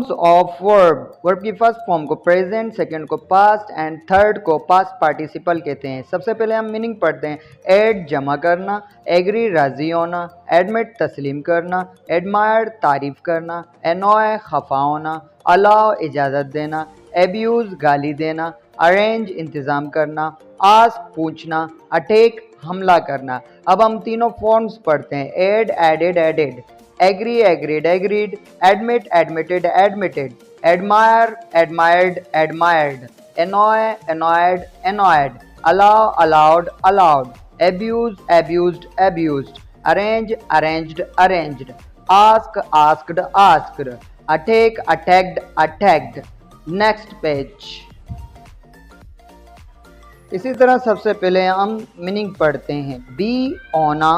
Forms of verb. Verb की first form को present, second को पास्ट एंड थर्ड को पास्ट पार्टिसिपल कहते हैं। सबसे पहले हम मीनिंग पढ़ते हैं। एड जमा करना, एग्री राजी होना, एडमिट तस्लीम करना, एडमायर तारीफ करना, एनॉय खफा होना, अलाउ इजाज़त देना, एब्यूज़ गाली देना, अरेंज इंतज़ाम करना, आस्क पूछना, अटैक हमला करना। अब हम तीनों फॉर्म्स पढ़ते हैं। Add added added, agree agreed agreed, admit admitted admitted, admire admired admired, annoy annoyed annoyed, allow allowed allowed, abuse abused abused, arrange arranged arranged, ask asked asked, attack attacked attacked. Next page. इसी तरह सबसे पहले हम meaning पढ़ते हैं। B होना,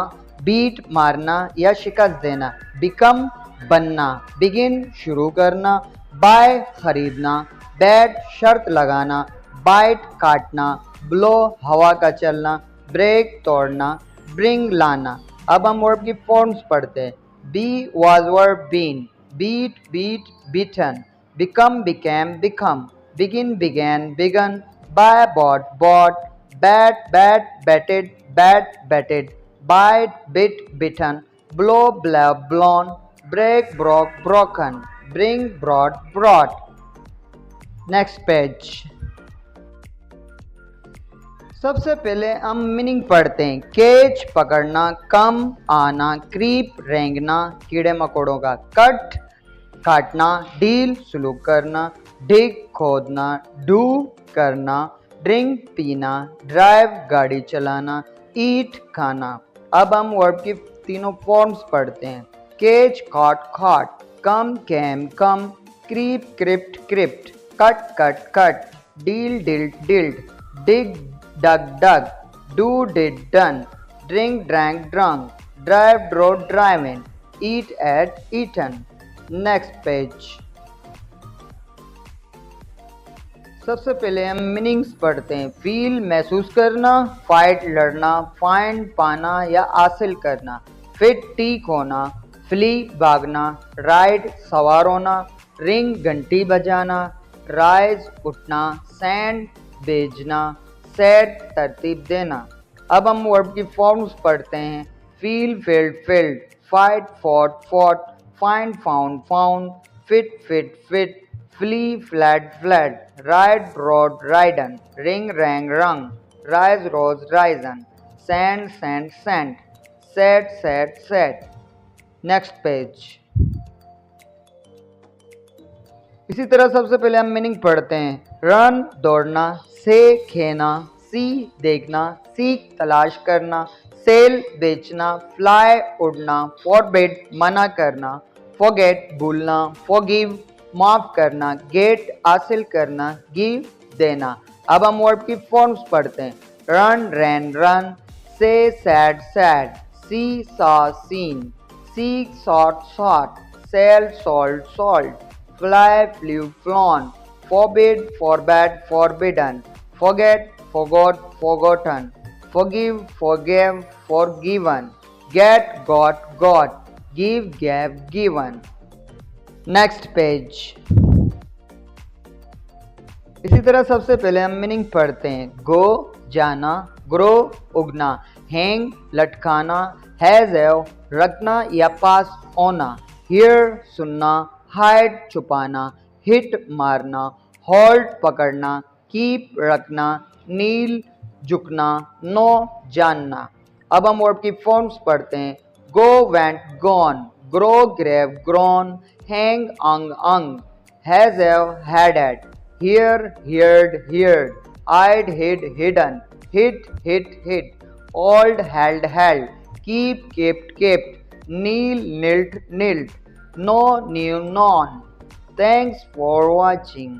beat मारना या शिकस्त देना, बिकम बनना, बिगिन शुरू करना, बाय खरीदना, बैट शर्त लगाना, बाइट काटना, ब्लो हवा का चलना, ब्रेक तोड़ना, ब्रिंग लाना। अब हम वर्ब की फॉर्म्स पढ़ते हैं। Be was were been, beat beat beaten, become became become, begin began begun, buy bought bought, bat bat batted bat batted, bite bit bitten, blow blow blown, break broke broken, bring brought brought। Next page. सबसे पहले हम meaning पढ़ते हैं। केच पकड़ना, कम आना, creep रेंगना कीड़े मकोड़ों का, कट काटना, डील सुलूक करना, डिग खोदना, डू करना, ड्रिंक पीना, ड्राइव गाड़ी चलाना, ईट खाना। अब हम वर्ब की तीनों फॉर्म्स पढ़ते हैं। Catch caught caught, come came come, creep crept crept, cut cut cut, deal dealt dealt, dig dug dug, do did done, drink drank drunk, drive drove driving, eat ate eaten. Next page. सबसे पहले हम meanings पढ़ते हैं। Feel महसूस करना, fight लड़ना, find पाना या हासिल करना, फिट ठीक होना, फ्ली भागना, राइड सवार होना, रिंग घंटी बजाना, राइज उठना, सैंड भेजना, सेट तरतीब देना। अब हम वर्ब की फॉर्म्स पढ़ते हैं। Feel field field, fight fought fought, find found found, fit fit fit, flee fled fled, ride rode ridden, ring rang rung, rise rose risen, sand sand sent, set set set। Next page. इसी तरह सबसे पहले हम meaning पढ़ते हैं। Run दौड़ना, से खेना, सी देखना, सीख तलाश करना, सेल बेचना, फ्लाई उड़ना, फॉरबिड मना करना, फॉरगेट भूलना, फॉरगिव माफ करना, गेट हासिल करना, गिव देना। अब हम वर्ब की फॉर्म्स पढ़ते हैं। Run ran run, say said said, see saw seen, seek sought sought, sell sold sold, fly flew flown, forbid forbade forbidden, forget forgot forgotten, forgive forgave forgiven, get got got, give gave given. Next page. इसी तरह सबसे पहले हम meaning पढ़ते हैं। गो जाना, grow Ugna, hang लटकाना, has have रखना या पास होना, हियर सुनना, हाइड छुपाना, हिट मारना, होल्ड पकड़ना, कीप रखना, नील झुकना, नो जानना। अब हम वर्ब की फॉर्म्स पढ़ते हैं। Go went gone, grow grew grown, hang ung ung, has have had at, hear heard heard, hide hid hidden, hit hit hit, hold held held, keep kept kept, kneel knelt knelt, know knew known। Thanks for watching.